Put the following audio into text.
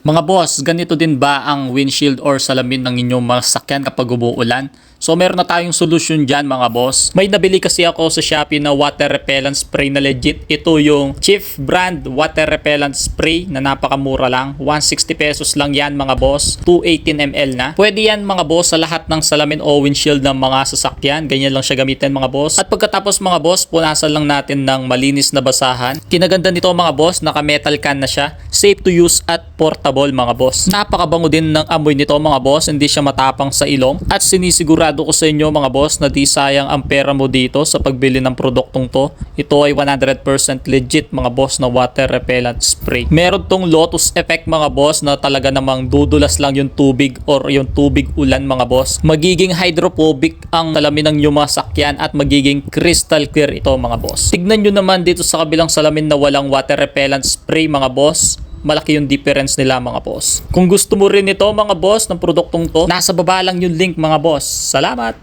Mga boss, ganito din ba ang windshield or salamin ng inyong mga sasakyan kapag umuulan? So meron na tayong solusyon dyan mga boss. May nabili kasi ako sa Shopee na water repellent spray na legit. Ito yung Chief brand water repellent spray na napakamura lang. 160 pesos lang yan mga boss. 218 ml na. Pwede yan mga boss sa lahat ng salamin o windshield ng mga sasakyan. Ganyan lang siya gamitin mga boss. At pagkatapos mga boss, punasan lang natin ng malinis na basahan. Kinaganda nito mga boss, naka metal can na siya. Safe to use at portable mga boss. Napakabango din ng amoy nito mga boss. Hindi siya matapang sa ilong. At sinisigurado ko sa inyo mga boss na di sayang ang pera mo dito sa pagbili ng produktong to. Ito ay 100% legit mga boss na water repellent spray. Meron tong Lotus effect mga boss na talaga namang dudulas lang yung tubig or yung tubig ulan mga boss. Magiging hydrophobic ang salamin ng inyong mga sakyan at magiging crystal clear ito mga boss. Tignan nyo naman dito sa kabilang salamin na walang water repellent spray mga boss. Malaki yung difference nila mga boss. Kung gusto mo rin ito mga boss ng produktong to, nasa baba lang yung link mga boss. Salamat!